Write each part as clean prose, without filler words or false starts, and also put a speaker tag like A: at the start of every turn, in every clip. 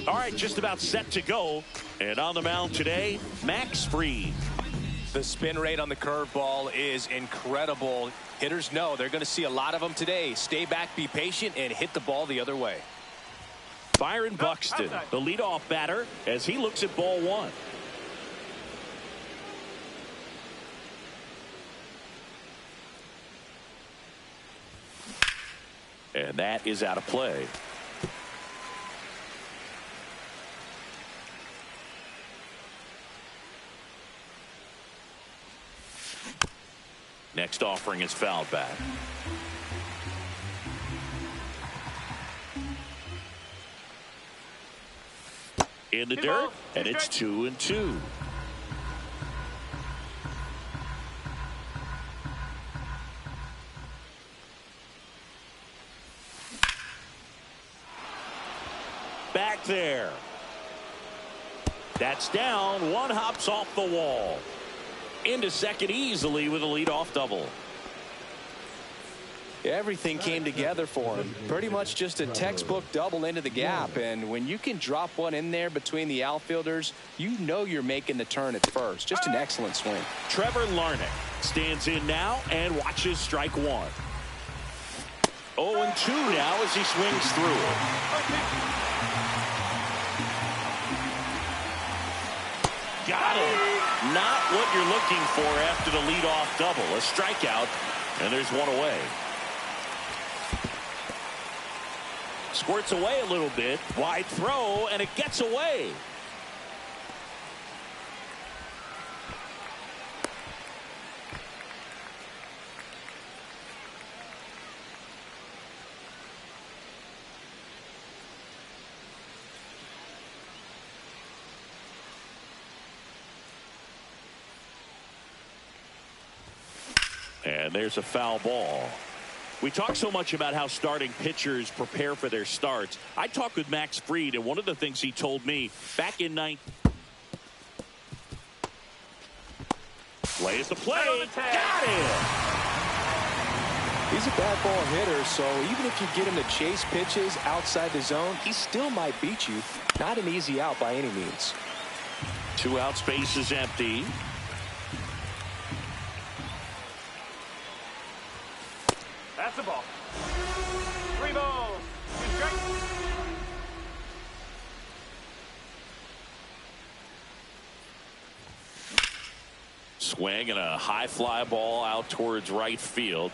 A: All right, just about set to go. And on the mound today, Max Fried.
B: The spin rate on the curveball is incredible. Hitters know they're going to see a lot of them today. Stay back, be patient, and hit the ball the other way.
A: Byron Buxton, the leadoff batter, as he looks at ball one. And that is out of play. Next offering is fouled back. In the dirt, and it's 2-2. Back there. That's down. One hops off the wall. Into second easily with a leadoff double.
B: Everything came together for him. Pretty much just a textbook double into the gap. And when you can drop one in there between the outfielders, you know you're making the turn at first. Just an excellent swing.
A: Trevor Larnach stands in now and watches strike one. 0-2 now as he swings through. Got it. Not what you're looking for after the leadoff double. A strikeout, and there's one away. Squirts away a little bit. Wide throw, and it gets away. And there's a foul ball. We talk so much about how starting pitchers prepare for their starts. I talked with Max Fried, and one of the things he told me back in plays the play. Got it.
B: He's a bad ball hitter, so even if you get him to chase pitches outside the zone, he still might beat you. Not an easy out by any means.
A: 2 out, space is empty.
C: That's the ball. 3 balls. 2 strikes.
A: Swing and a high fly ball out towards right field.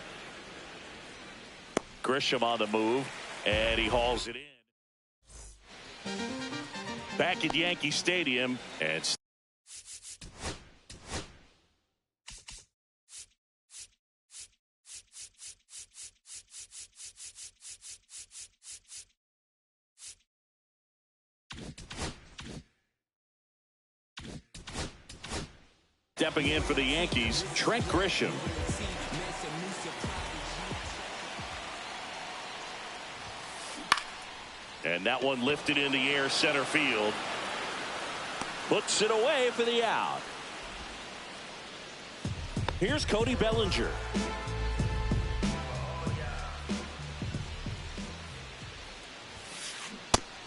A: Grisham on the move, and he hauls it in. Back at Yankee Stadium, and stepping in for the Yankees, Trent Grisham. And that one lifted in the air center field. Puts it away for the out. Here's Cody Bellinger.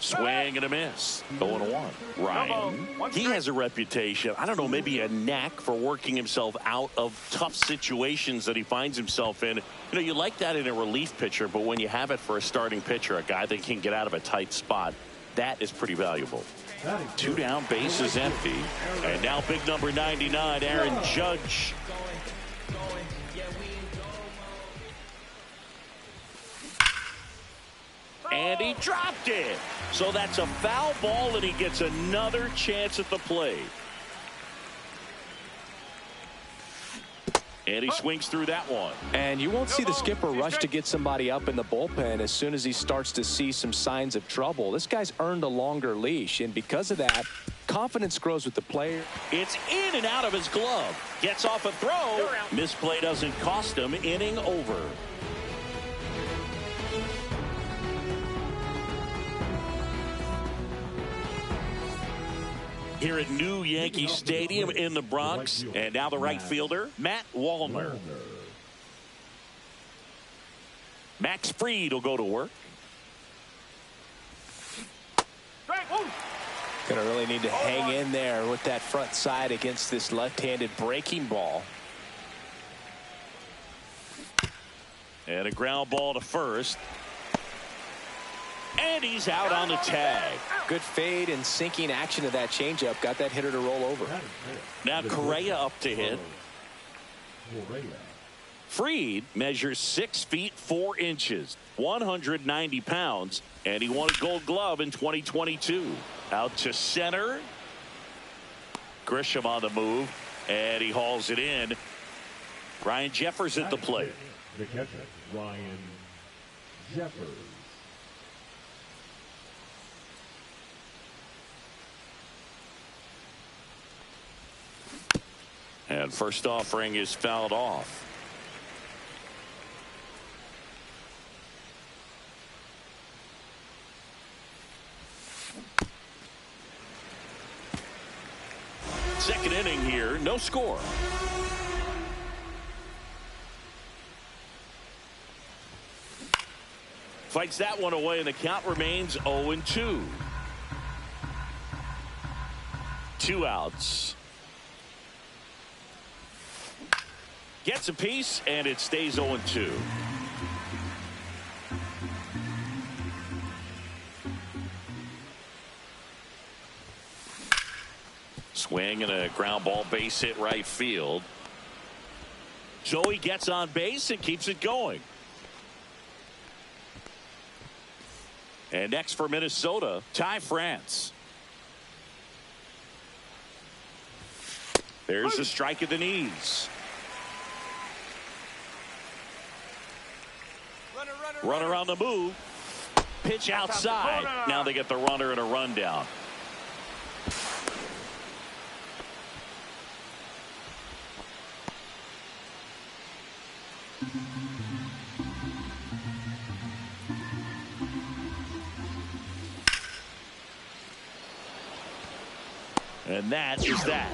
A: Swing and a miss. 0-1. Ryan, he has a reputation, I don't know, maybe a knack for working himself out of tough situations that he finds himself in. You know, you like that in a relief pitcher, but when you have it for a starting pitcher, a guy that can get out of a tight spot, that is pretty valuable. 2 down, base is empty. And now big number 99, Aaron Judge. And he dropped it. So that's a foul ball, and he gets another chance at the plate. And he swings through that one.
B: And you won't see the skipper rush to get somebody up in the bullpen as soon as he starts to see some signs of trouble. This guy's earned a longer leash, and because of that, confidence grows with the player.
A: It's in and out of his glove. Gets off a throw. Misplay doesn't cost him. Inning over. Here at New Yankee Stadium in the Bronx. And now the right fielder, Matt Wallner. Max Fried will go to work.
B: Going to really need to hang in there with that front side against this left-handed breaking ball.
A: And a ground ball to first. And he's out on the tag.
B: Good fade and sinking action of that changeup. Got that hitter to roll over.
A: Now Correa up to hit. Fried measures 6 feet 4 inches, 190 pounds, and he won a Gold Glove in 2022. Out to center. Grisham on the move, and he hauls it in. Ryan Jeffers at the plate.
D: The catcher, Ryan Jeffers.
A: And first offering is fouled off. Second inning here, no score. Fights that one away, and the count remains 0-2. 2 outs. Gets a piece, and it stays 0-2. Swing and a ground ball base hit right field. Joey gets on base and keeps it going. And next for Minnesota, Ty France. There's a strike at the knees. Runner on the move. Pitch outside. Now they get the runner and a rundown. And that is that.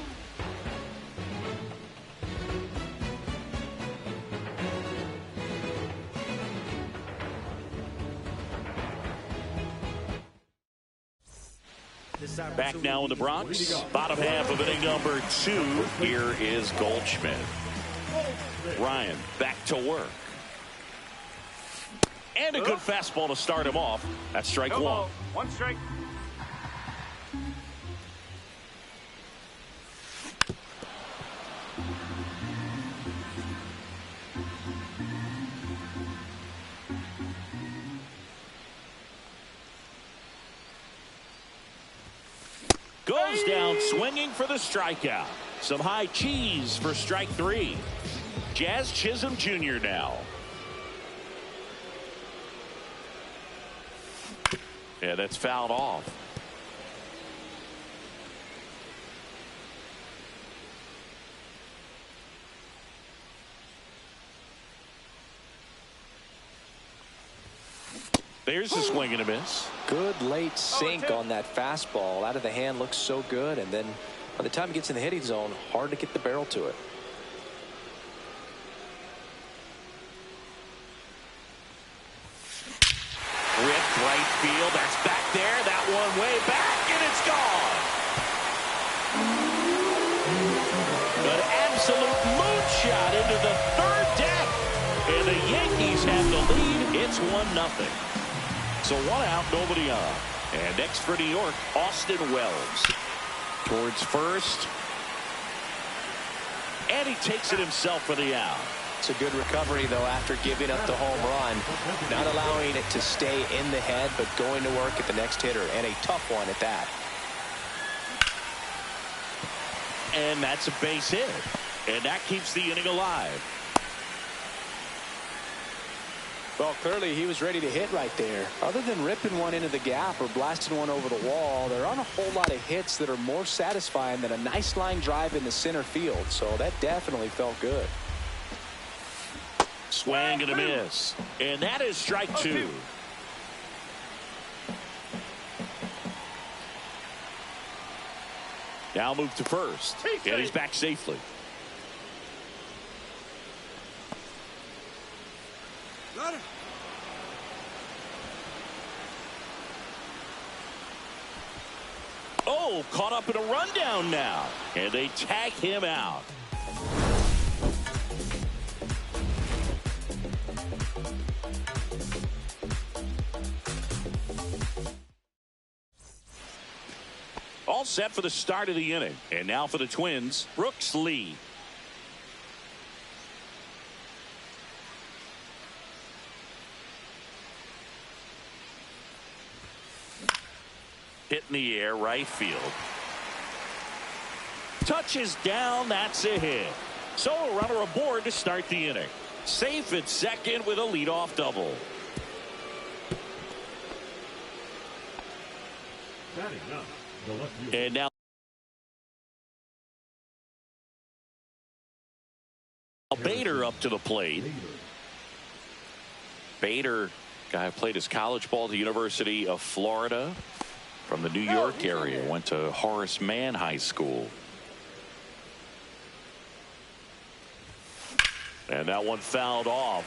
A: Back now in the Bronx. Bottom half of inning number 2. Here is Goldschmidt. Ryan back to work. And a good fastball to start him off. That's strike one.
C: 1 strike.
A: Goes down swinging for the strikeout. Some high cheese for strike 3. Jazz Chisholm Jr. now. Yeah, that's fouled off. There's a swing and a miss.
B: Good late sink on that fastball. Out of the hand, looks so good, and then by the time it gets in the hitting zone, hard to get the barrel to it.
A: Ripped right field. That's back there. That one way back, and it's gone. An absolute moonshot into the third deck, and the Yankees have the lead. It's 1-0. So 1 out, nobody on. And next for New York, Austin Wells. Towards first. And he takes it himself for the out.
B: It's a good recovery, though, after giving up the home run. Not allowing it to stay in the head, but going to work at the next hitter, and a tough one at that.
A: And that's a base hit. And that keeps the inning alive.
B: Well, clearly he was ready to hit right there. Other than ripping one into the gap or blasting one over the wall, there aren't a whole lot of hits that are more satisfying than a nice line drive in the center field. So that definitely felt good.
A: Swing and a miss. And that is strike 2. Now move to first. And he's back safely. Oh, caught up in a rundown now. And they tag him out. All set for the start of the inning. And now for the Twins, Brooks Lee. Hit in the air, right field. Touches down, that's a hit. So a runner aboard to start the inning. Safe at second with a leadoff double.
D: Batting up, the left field.
A: And now Bader up to the plate. Bader, guy who played his college ball at the University of Florida. From the New York area, went to Horace Mann High School. And that one fouled off.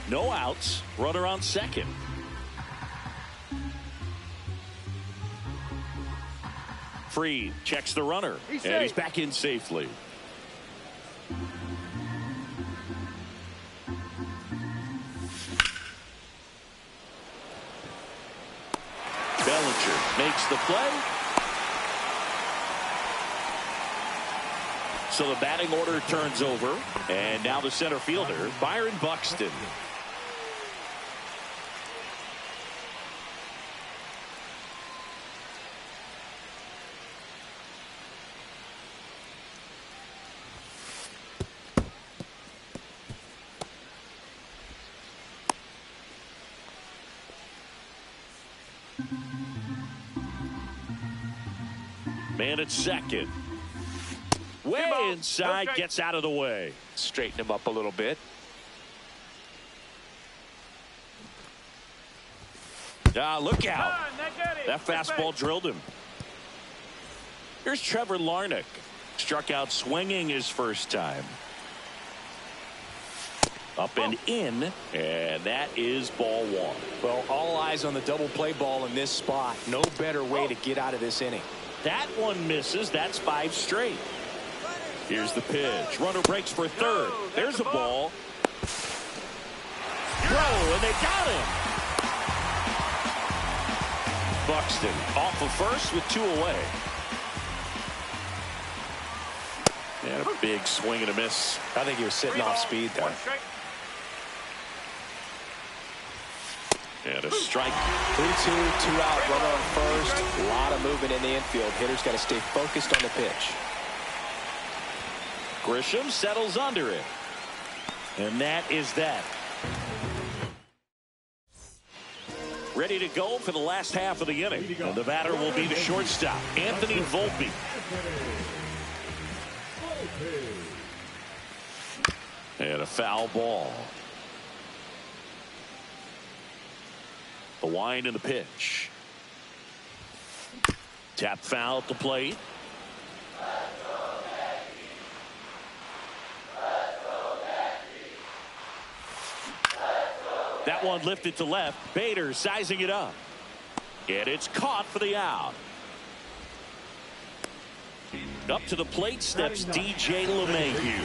A: No outs, runner on second. Fried checks the runner, and he's back in safely. Bellinger makes the play. So the batting order turns over. And now the center fielder, Byron Buxton. Man at second. Way inside, gets out of the way.
B: Straighten him up a little bit.
A: Look out. That fastball drilled him. Here's Trevor Larnach. Struck out swinging his first time. Up and in, and that is ball one.
B: Well, all eyes on the double play ball in this spot. No better way to get out of this inning.
A: That one misses. That's 5 straight. Here's the pitch. Runner breaks for third. There's a ball. Throw, and they got him. Buxton off of first with 2 away. And a big swing and a miss.
B: I think he was sitting off speed there.
A: And a strike.
B: 3-2, 2 out, runner on first. A lot of movement in the infield. Hitter's got to stay focused on the pitch.
A: Grisham settles under it. And that is that. Ready to go for the last half of the inning. And the batter will be the shortstop, Anthony Volpe. And a foul ball. The wind and the pitch. Tap foul at the plate. That one lifted to left. Bader sizing it up. And it's caught for the out. Up to the plate steps DJ LeMahieu.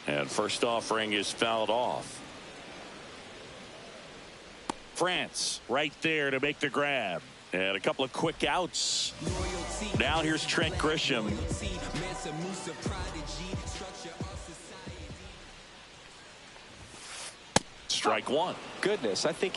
A: And first offering is fouled off. France right there to make the grab. And a couple of quick outs. Now here's Trent Grisham. Strike one.
B: Goodness, I think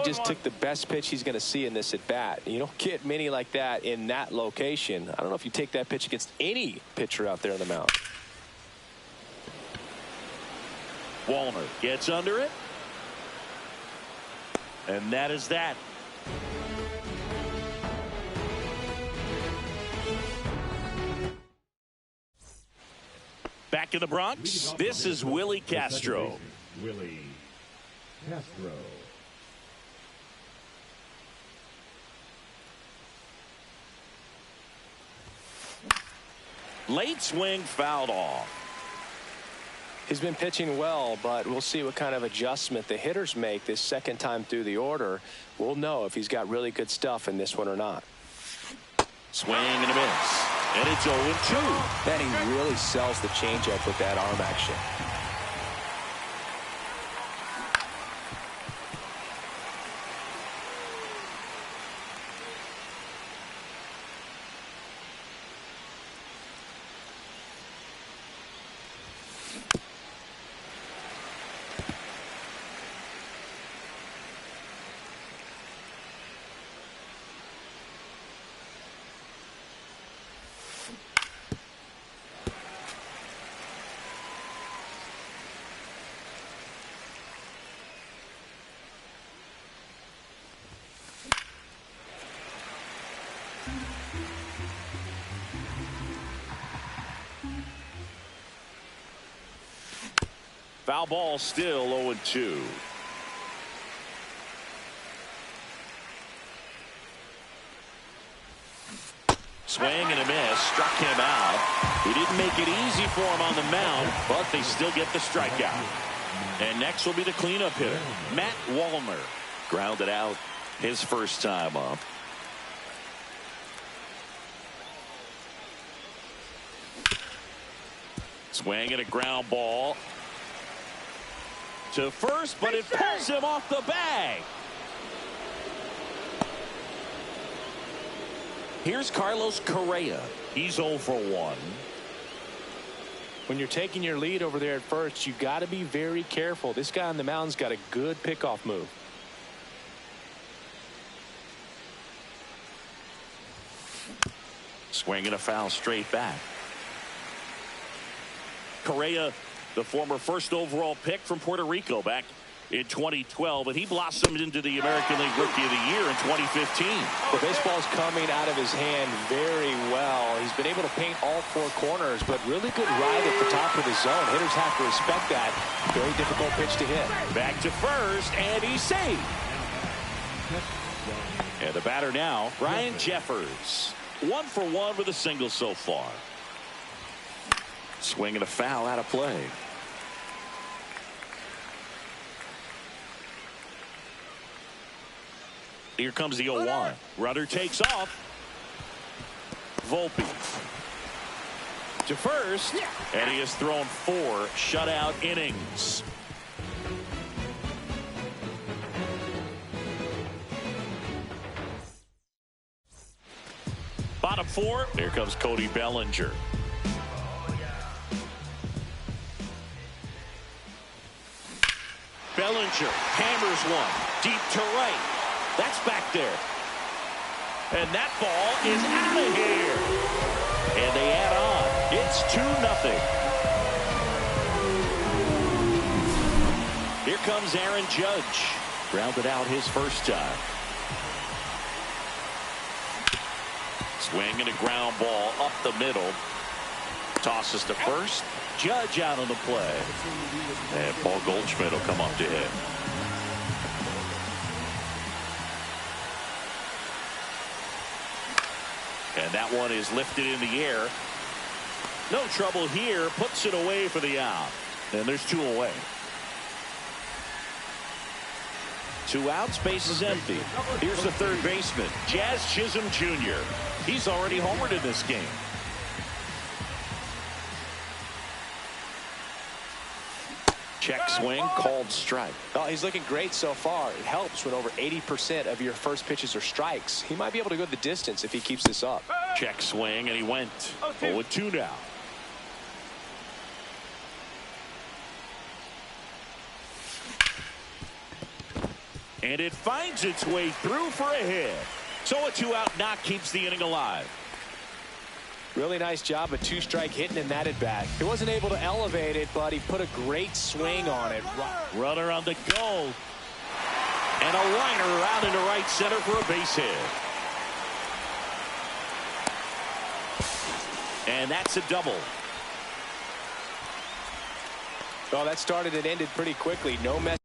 B: just took the best pitch he's going to see in this at bat. You don't get many like that in that location. I don't know if you take that pitch against any pitcher out there on the mound.
A: Wallner gets under it. And that is that. Back in the Bronx, this is Willie Castro.
D: Willie Castro.
A: Late swing fouled off.
B: He's been pitching well, but we'll see what kind of adjustment the hitters make this second time through the order. We'll know if he's got really good stuff in this one or not.
A: Swing and a miss. And it's 0-2.
B: Benny really sells the changeup with that arm action.
A: Foul ball, still 0-2. Swing and a miss, struck him out. He didn't make it easy for him on the mound, but they still get the strikeout. And next will be the cleanup hitter, Matt Wallner. Grounded out his first time up. Swing and a ground ball to first, but it pulls him off the bag. Here's Carlos Correa. He's 0 for 1.
B: When you're taking your lead over there at first, you got to be very careful. This guy on the mound's got a good pickoff move.
A: Swing and a foul straight back. Correa, the former first overall pick from Puerto Rico back in 2012, and he blossomed into the American League Rookie of the Year in 2015.
B: The baseball's coming out of his hand very well. He's been able to paint all four corners, but really good ride at the top of the zone. Hitters have to respect that. Very difficult pitch to hit.
A: Back to first, and he's saved. And the batter now, Ryan Jeffers. 1 for 1 with a single so far. Swing and a foul out of play. Here comes the 0-1. Rudder takes off. Volpe to first, and he has thrown 4 shutout innings. Bottom 4. Here comes Cody Bellinger. Bellinger hammers one deep to right. That's back there. And that ball is out of here. And they add on. It's 2-0. Here comes Aaron Judge. Grounded out his first time. Swing and a ground ball up the middle. Tosses to first. Judge out on the play. And Paul Goldschmidt will come up to hit. And that one is lifted in the air. No trouble here. Puts it away for the out. And there's 2 away. 2 outs. Base is empty. Here's the third baseman, Jazz Chisholm Jr. He's already homered in this game. Check swing, called strike.
B: Oh, he's looking great so far. It helps when over 80% of your first pitches are strikes. He might be able to go the distance if he keeps this up.
A: Check swing, and he went 0-2 now. And it finds its way through for a hit. So a two-out knock keeps the inning alive.
B: Really nice job, a two-strike hitting in that at-bat. He wasn't able to elevate it, but he put a great swing on it.
A: Runner on the go. And a liner out into right center for a base hit. And that's a double.
B: Well, that started and ended pretty quickly. No mess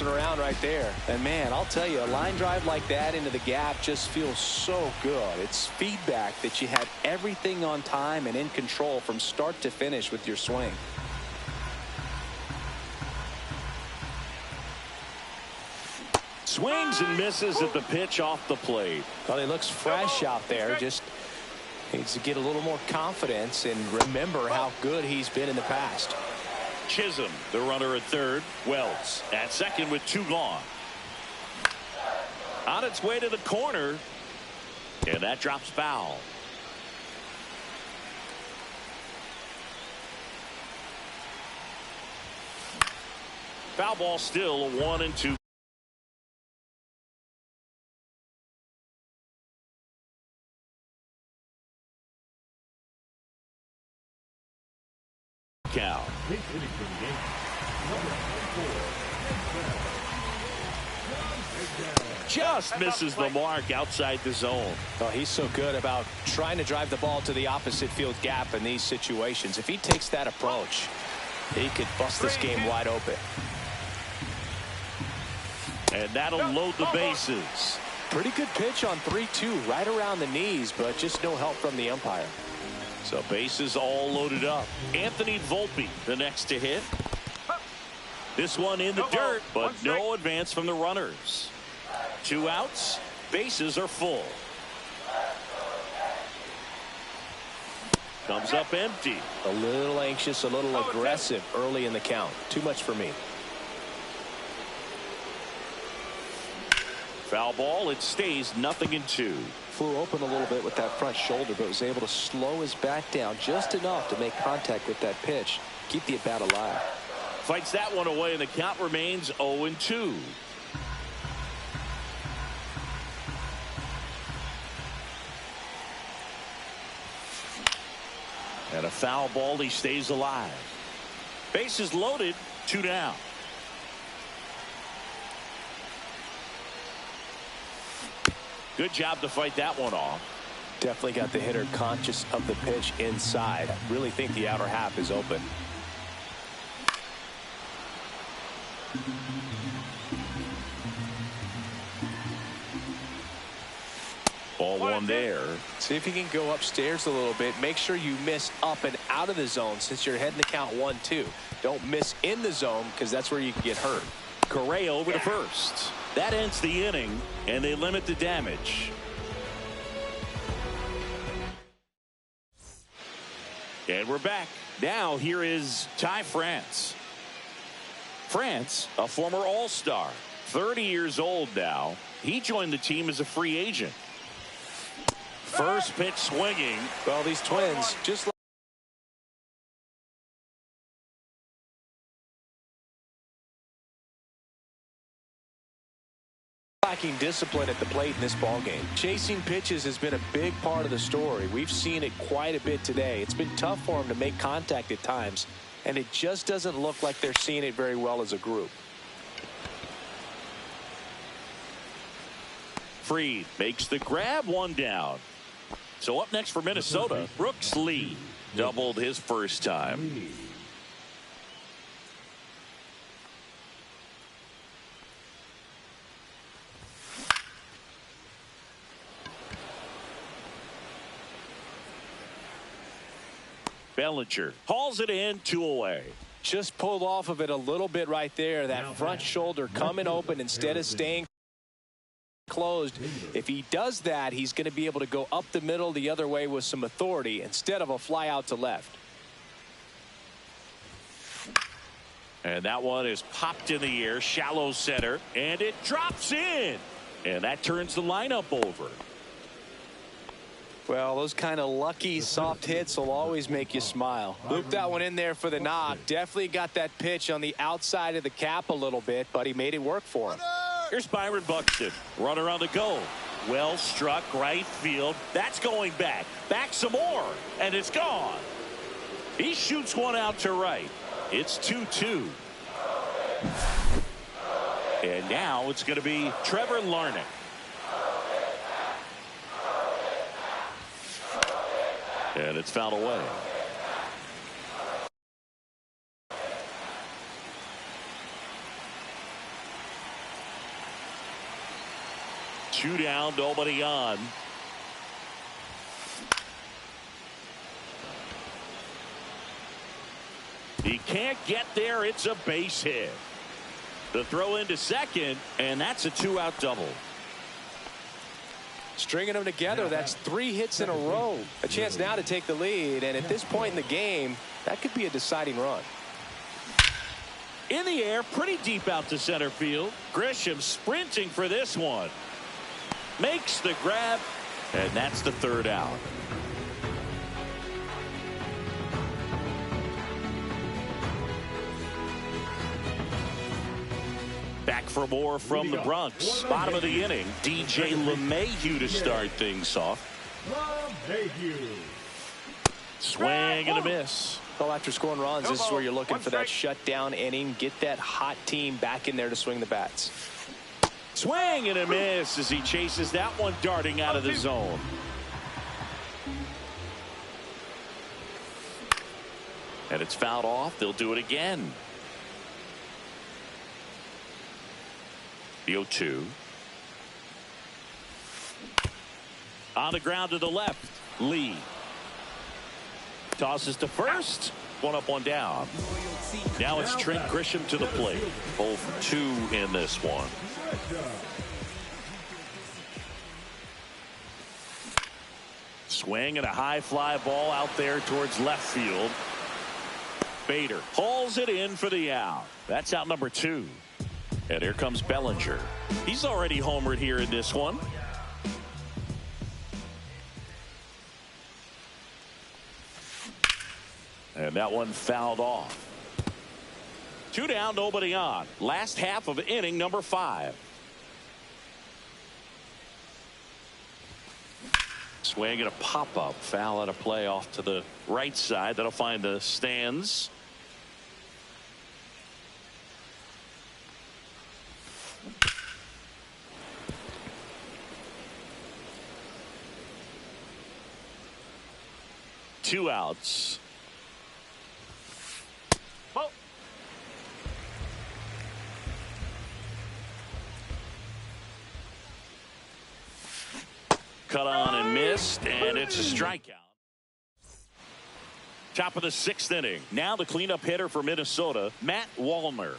B: around right there. And man, I'll tell you, a line drive like that into the gap just feels so good. It's feedback that you had everything on time and in control from start to finish with your swing.
A: Swings and misses at the pitch off the plate.
B: Well, he looks fresh out there. Just needs to get a little more confidence and remember how good he's been in the past.
A: Chisholm, the runner at third. Wells at second with two gone. On its way to the corner. And that drops foul. Foul ball still, a 1-2. Count. Just misses the mark outside the zone.
B: Oh, he's so good about trying to drive the ball to the opposite field gap in these situations. If he takes that approach, he could bust this game wide open.
A: And that'll load the bases.
B: Pretty good pitch on 3-2, right around the knees, but just no help from the umpire.
A: So bases all loaded up. Anthony Volpe, the next to hit. This one in the dirt, but no advance from the runners. Two outs. Bases are full. Comes up empty.
B: A little anxious, a little aggressive early in the count. Too much for me.
A: Foul ball. It stays 0-2.
B: Flew open a little bit with that front shoulder, but was able to slow his back down just enough to make contact with that pitch. Keep the at-bat alive.
A: Fights that one away, and the count remains 0-2. And a foul ball. He stays alive. Bases loaded. 2 down. Good job to fight that one off.
B: Definitely got the hitter conscious of the pitch inside. I really think the outer half is open.
A: Ball one there.
B: See if you can go upstairs a little bit. Make sure you miss up and out of the zone since you're heading to count 1-2. Don't miss in the zone because that's where you can get hurt.
A: Correa over to first. That ends the inning, and they limit the damage. And we're back. Now here is Ty France. France, a former All-Star, 30 years old now. He joined the team as a free agent. First pitch swinging.
B: Well, these Twins just lacking discipline at the plate in this ballgame. Chasing pitches has been a big part of the story. We've seen it quite a bit today. It's been tough for them to make contact at times, and it just doesn't look like they're seeing it very well as a group.
A: Fried makes the grab, one down. So up next for Minnesota, Brooks Lee doubled his first time. Bellinger hauls it in, 2 away.
B: Just pulled off of it a little bit right there. That front shoulder coming open instead of staying closed. If he does that, he's going to be able to go up the middle the other way with some authority instead of a fly out to left.
A: And that one is popped in the air, shallow center, and it drops in. And that turns the lineup over.
B: Well, those kind of lucky soft hits will always make you smile. Looped that one in there for the knock. Definitely got that pitch on the outside of the cap a little bit, but he made it work for him.
A: Here's Byron Buxton. Runner on the go. Well struck right field. That's going back. Back some more. And it's gone. He shoots one out to right. It's 2-2. And now it's going to be Trevor Larnach. And it's fouled away. Two down, nobody on. He can't get there. It's a base hit. The throw into second, and that's a two-out double.
B: Stringing them together, that's 3 hits in a row. A chance now to take the lead, and at this point in the game, that could be a deciding run.
A: In the air, pretty deep out to center field. Grisham sprinting for this one. Makes the grab, and that's the third out. Back for more from the Bronx. Bottom of the inning, DJ LeMahieu to start things off. Swing and a miss.
B: Well, after scoring runs, this is where you're looking for that shutdown inning. Get that hot team back in there to swing the bats.
A: Swing and a miss as he chases that one darting out of the zone. And it's fouled off. They'll do it again. The 0-2. On the ground to the left. Lee. Tosses to first. One up, one down. Now it's Trent Grisham to the plate. 0 for 2 in this one. Swing and a high fly ball out there towards left field. Bader hauls it in for the out. That's out number 2. And here comes Bellinger. He's already homered here in this one. And that one fouled off. 2 down, nobody on. Last half of inning number 5. Swing and a pop-up. Foul out of play off to the right side. That'll find the stands. Two outs.
C: Ball.
A: Cut on and missed, and it's a strikeout. Top of the 6th inning. Now the cleanup hitter for Minnesota, Matt Wallner.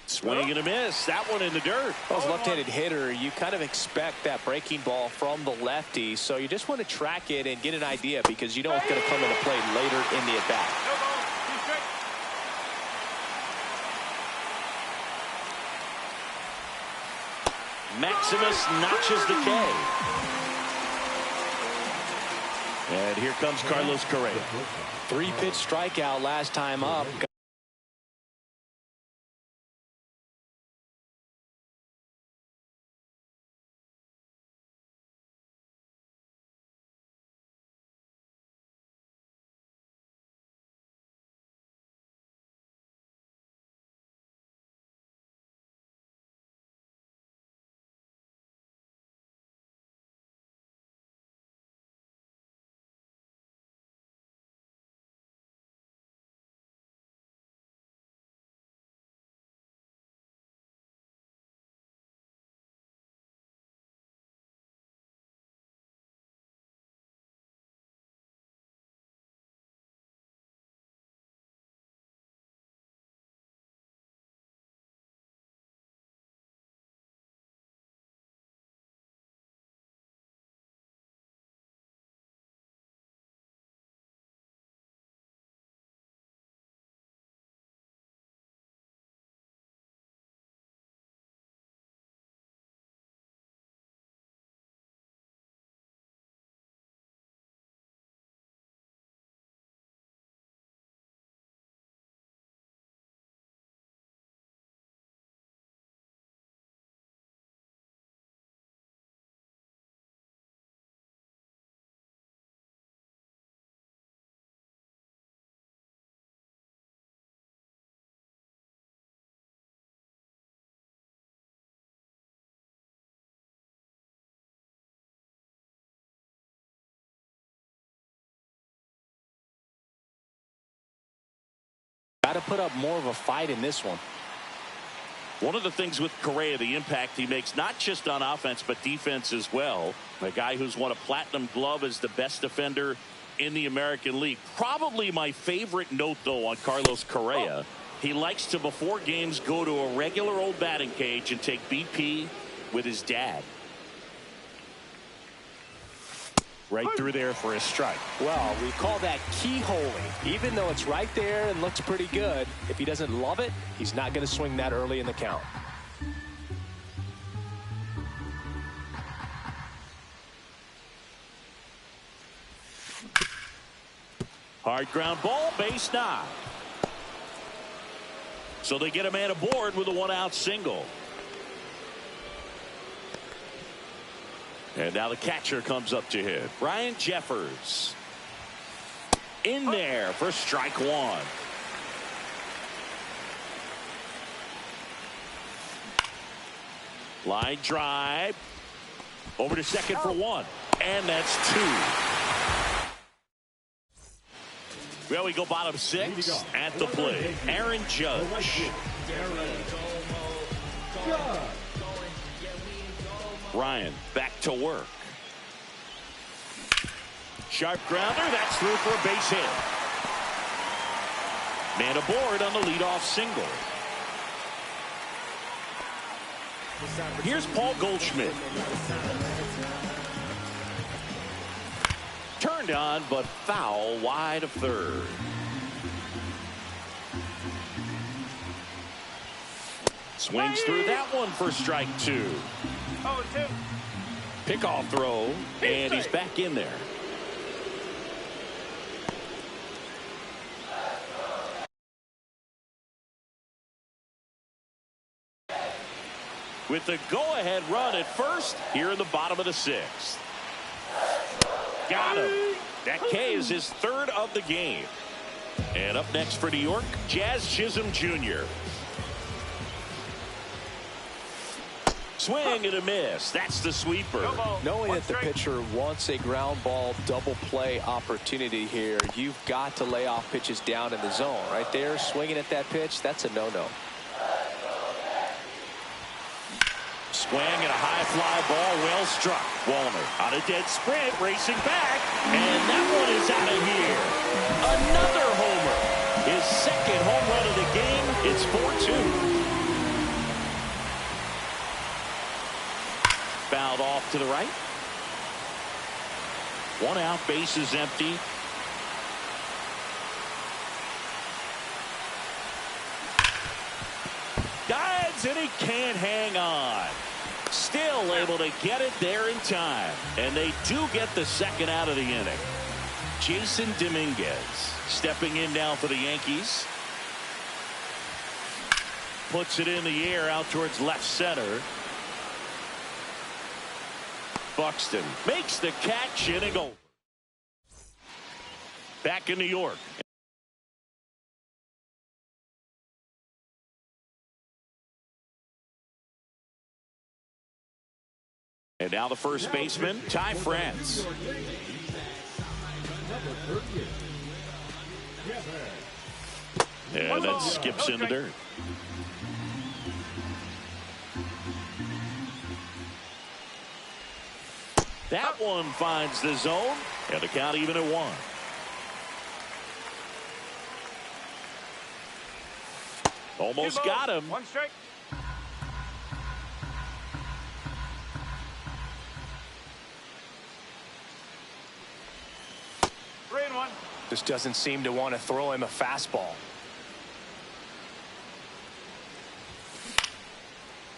A: Swing and a miss. That one in the dirt.
B: Well, as a left-handed hitter, you kind of expect that breaking ball from the lefty, so you just want to track it and get an idea because you know it's going to come into play later in the at-bat.
C: No ball. 2 strikes.
A: Maximus notches the K. And here comes Carlos Correa.
B: 3-pitch strikeout last time up. got to put up more of a fight in this one.
A: One of the things with Correa, the impact he makes, not just on offense, but defense as well. A guy who's won a platinum glove as the best defender in the American League. Probably my favorite note, though, on Carlos Correa. He likes to, before games, go to a regular old batting cage and take BP with his dad.
E: Right through there for a strike.
B: Well, we call that keyholing. Even though it's right there and looks pretty good, if he doesn't love it, he's not going to swing that early in the count.
A: Hard ground ball, base knock. So they get a man aboard with a one-out single. And now the catcher comes up to hit. Ryan Jeffers. In there for strike one. Line drive. Over to second for one. And that's two. Well, we go bottom six at the plate. Aaron Judge. Ryan back to work. Sharp grounder. That's through for a base hit. Man aboard on the leadoff single. Here's Paul Goldschmidt. Turned on, but foul wide of third. Swings through that one for strike two.
C: 0-2.
A: Pickoff throw, and he's back in there. With the go-ahead run at first here in the bottom of the sixth. Got him. That K is his third of the game. And up next for New York, Jazz Chisholm Jr. Swing and a miss. That's the sweeper.
B: Knowing that the pitcher wants a ground ball double play opportunity here, you've got to lay off pitches down in the zone. Right there, swinging at that pitch, that's a no-no.
A: Swing and a high fly ball, well struck. Wallner on a dead sprint, racing back, and that one is out of here. Another homer. His second home run of the game. It's 4-2. Fouled off to the right. One out, base is empty. Dives, and he can't hang on. Still able to get it there in time. And they do get the second out of the inning. Jason Dominguez stepping in now for the Yankees. Puts it in the air out towards left center. Buxton makes the catch, inning over. Back in New York. And now the first baseman, Ty France. And that skips in the dirt. That one finds the zone, and the count even at one. Almost got him.
C: One strike.
B: Just doesn't seem to want to throw him a fastball.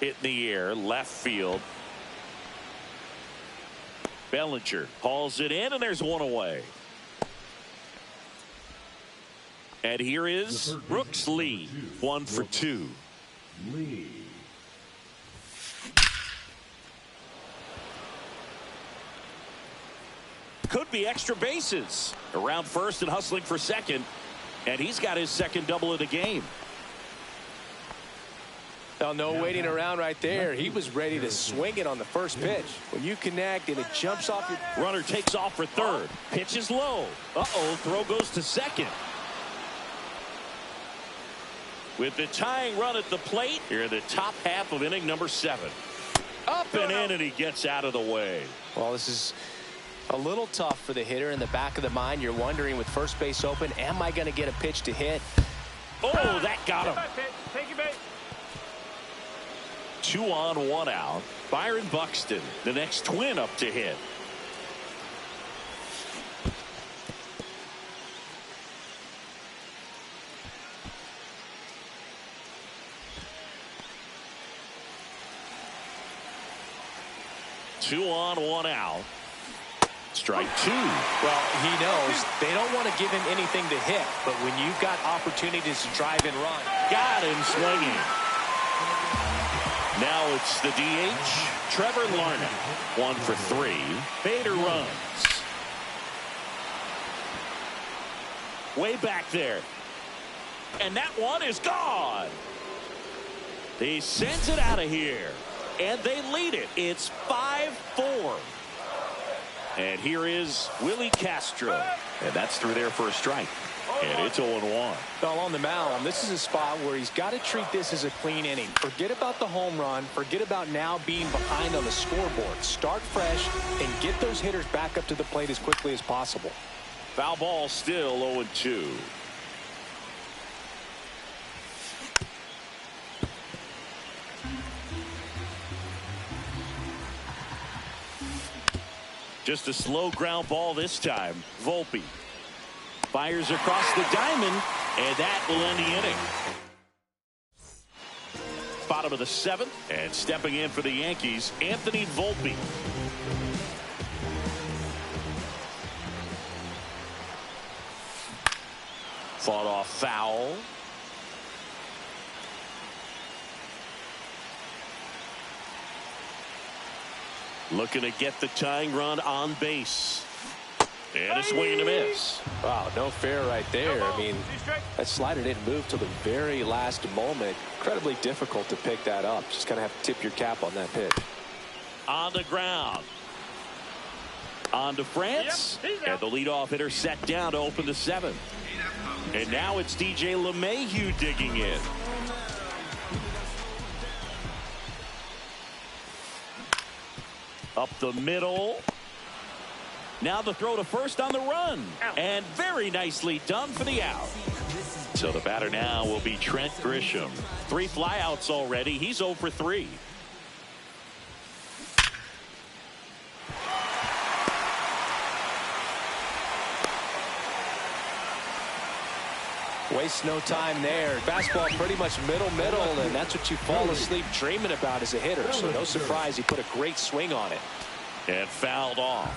A: Hit in the air, left field. Bellinger hauls it in, and there's one away. And here is Brooks Lee, 1 for 2.
D: Lee.
A: Could be extra bases. Around first and hustling for second. And he's got his second double of the game.
B: Oh, no waiting around right there. He was ready to swing it on the first pitch. When you connect and it jumps off your...
A: Runner takes off for third. Pitch is low. Uh-oh, throw goes to second. With the tying run at the plate here in the top half of inning number 7. Up and in, and he gets out of the way.
B: Well, this is a little tough for the hitter. In the back of the mind, you're wondering with first base open, am I going to get a pitch to hit?
A: Oh, that got him.
C: Take your bait.
A: 2 on, 1 out. Byron Buxton, the next twin up to hit. Two on, 1 out. Strike 2.
B: Well, he knows they don't want to give him anything to hit, but when you've got opportunities to drive and run.
A: Got him swinging. Now it's the DH, Trevor Larnach. 1 for 3. Bader runs. Way back there. And that one is gone. He sends it out of here. And they lead it. It's 5-4. And here is Willie Castro. And that's through there for a strike. And it's 0-1.
B: Well, on the mound, this is a spot where he's got to treat this as a clean inning. Forget about the home run. Forget about now being behind on the scoreboard. Start fresh and get those hitters back up to the plate as quickly as possible.
A: Foul ball, still 0-2. Just a slow ground ball this time. Volpe fires across the diamond, and that will end the inning. Bottom of the 7th, and stepping in for the Yankees, Anthony Volpe. Fought off foul. Looking to get the tying run on base. And a swing and a miss.
B: Wow, no fair right there. I mean, that slider didn't move till the very last moment. Incredibly difficult to pick that up. Just kind of have to tip your cap on that pitch.
A: On the ground. On to France. And the leadoff hitter set down to open the 7th. And now it's DJ LeMahieu digging in. Up the middle. Now the throw to first on the run. And very nicely done for the out. So the batter now will be Trent Grisham. 3 flyouts already. He's 0 for 3.
B: Waste no time there. Fastball pretty much middle, and that's what you fall asleep dreaming about as a hitter. So no surprise he put a great swing on it.
A: And fouled off.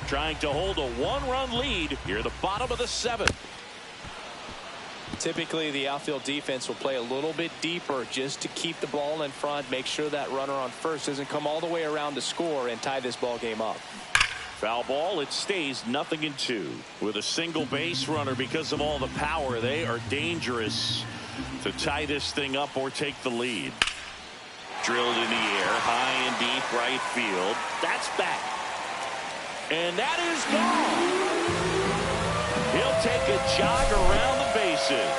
A: Trying to hold a 1-run lead here at the bottom of the 7th.
B: Typically the outfield defense will play a little bit deeper just to keep the ball in front, make sure that runner on first doesn't come all the way around to score and tie this ball game up.
A: Foul ball. It stays 0-2 with a single base runner. Because of all the power, they are dangerous to tie this thing up or take the lead. Drilled in the air, high and deep right field. That's back. And that is gone. He'll take a jog around the bases.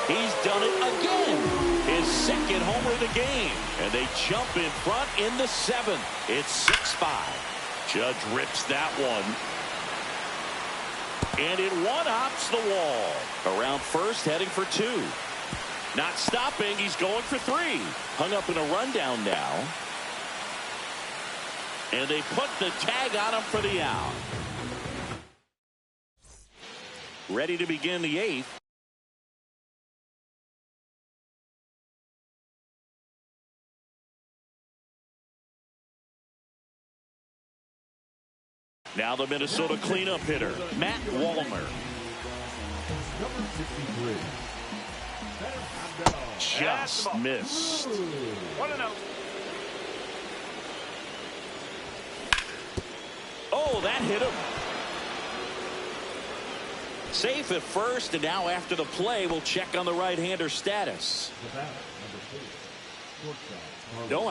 A: He's done it again. His 2nd homer of the game. And they jump in front in the 7th. It's 6-5. Judge rips that one. And it one-hops the wall. Around first, heading for 2. Not stopping. He's going for 3. Hung up in a rundown now. And they put the tag on him for the out. Ready to begin the 8th. Now the Minnesota cleanup hitter, Matt Wallner. Just missed.
C: 1-0.
A: Oh, that hit him. Safe at first, and now after the play, we'll check on the right-hander status. No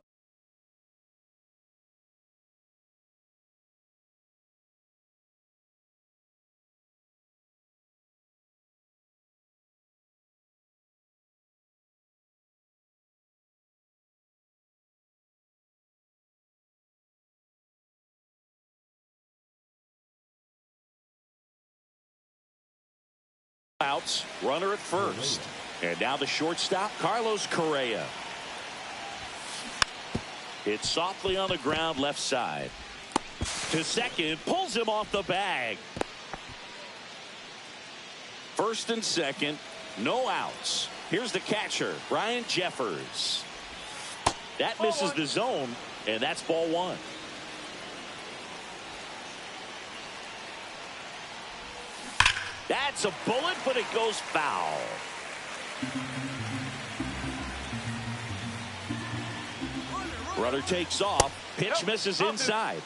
A: outs, runner at first. And now the shortstop, Carlos Correa. Hits softly on the ground left side. To second, pulls him off the bag. First and second, no outs. Here's the catcher, Ryan Jeffers. That misses the zone, and that's ball one. That's a bullet, but it goes foul. Runner takes off. Pitch misses inside.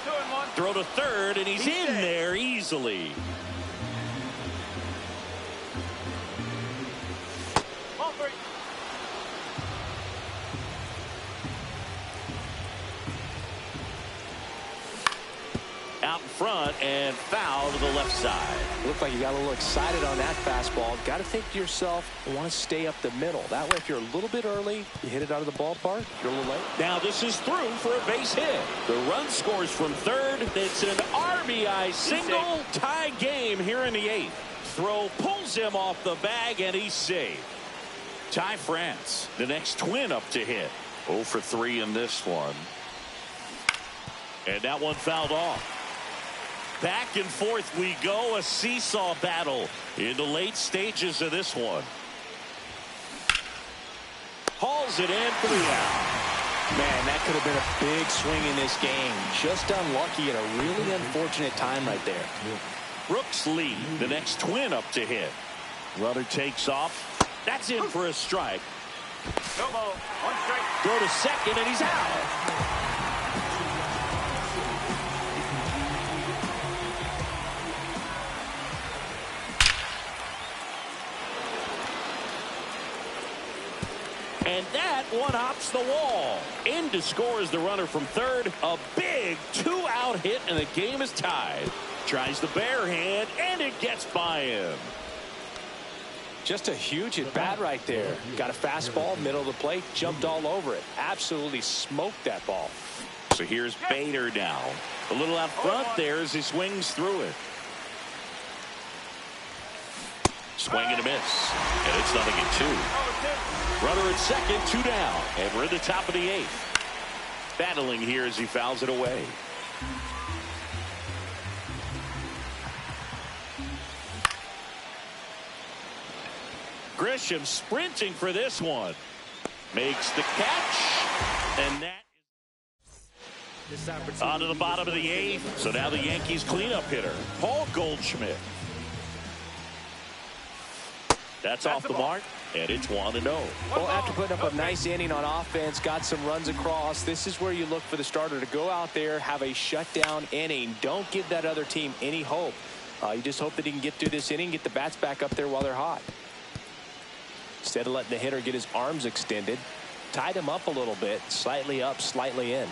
C: 2-1.
A: Throw to third, and he's in there easily.
C: Ball 3.
A: Out in front and foul to the left side.
B: Looked like you got a little excited on that fastball. Got to think to yourself, I want to stay up the middle. That way, if you're a little bit early, you hit it out of the ballpark. If you're a little late.
A: Now this is through for a base hit. The run scores from third. It's an RBI single. Tie game here in the eighth. Throw pulls him off the bag, and he's saved. Ty France, the next Twin up to hit. 0 for 3 in this one. And that one fouled off. Back and forth we go, a seesaw battle in the late stages of this one. Hauls it in for the out.
B: Man, that could have been a big swing in this game. Just unlucky at a really unfortunate time right there.
A: Brooks Lee, the next Twin up to hit. Runner takes off. That's in for a strike.
C: No ball. 1 strike.
A: Throw to second, and he's out. And that one hops the wall. In to score is the runner from third. A big 2-out hit, and the game is tied. Tries the bare hand, and it gets by him.
B: Just a huge at bat right there. Got a fastball, middle of the plate, jumped all over it. Absolutely smoked that ball.
A: So here's Bader now. A little out front there as he swings through it. Swing and a miss. And it's 0-2. Runner at second, 2 down. And we're in the top of the eighth. Battling here as he fouls it away. Grisham sprinting for this one. Makes the catch. And that is on to the bottom of the eighth. So now the Yankees cleanup hitter, Paul Goldschmidt. That's off the mark, and it's 1-0.
B: Well, after putting up a nice inning on offense, got some runs across, this is where you look for the starter to go out there, have a shutdown inning. Don't give that other team any hope. You just hope that he can get through this inning, get the bats back up there while they're hot. Instead of letting the hitter get his arms extended, tied him up a little bit, slightly up, slightly in.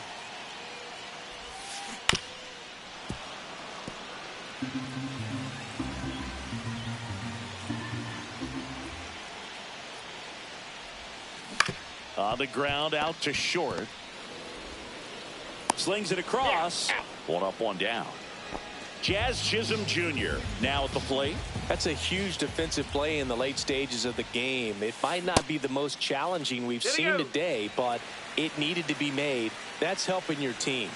A: On the ground, out to short. Slings it across. 1 up, 1 down. Jazz Chisholm Jr. now at the plate.
B: That's a huge defensive play in the late stages of the game. It might not be the most challenging we've seen today, but it needed to be made. That's helping your team.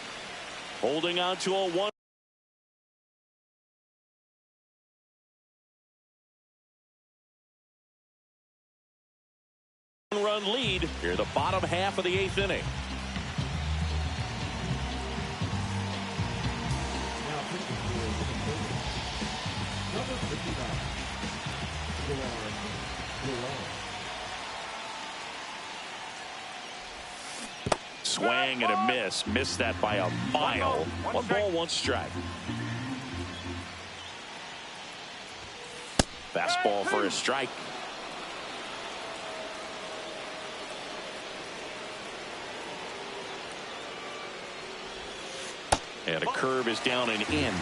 A: Holding on to a 1. Run lead here, the bottom half of the 8th inning. Swing and a miss. Missed that by a mile. 1 ball, 1 strike. Fastball for a strike. And a curve is down and in.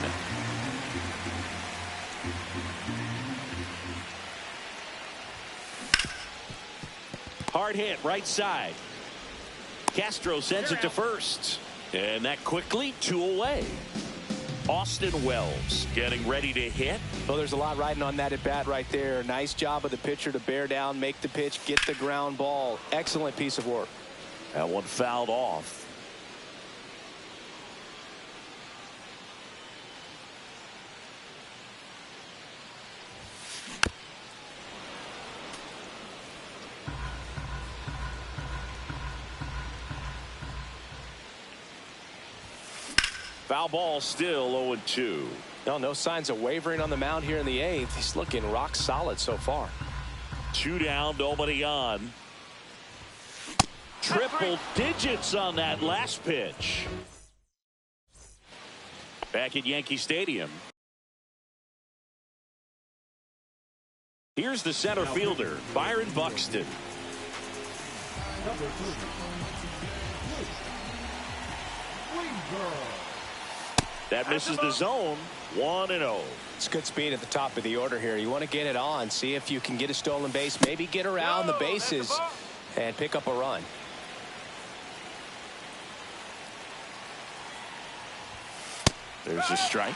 A: Hard hit right side. Castro sends it to first. And that quickly 2 away. Austin Wells getting ready to hit.
B: Well, there's a lot riding on that at bat right there. Nice job of the pitcher to bear down, make the pitch, get the ground ball. Excellent piece of work.
A: That one fouled off. Foul ball, still 0-2.
B: No signs of wavering on the mound here in the 8th. He's looking rock solid so far.
A: 2 down, nobody on. Triple digits on that last pitch. Back at Yankee Stadium. Here's the center fielder, Byron Buxton. That misses the zone. 1-0.
B: It's good speed at the top of the order here. You want to get it on, see if you can get a stolen base, maybe get around the bases and pick up a run.
A: There's a strike.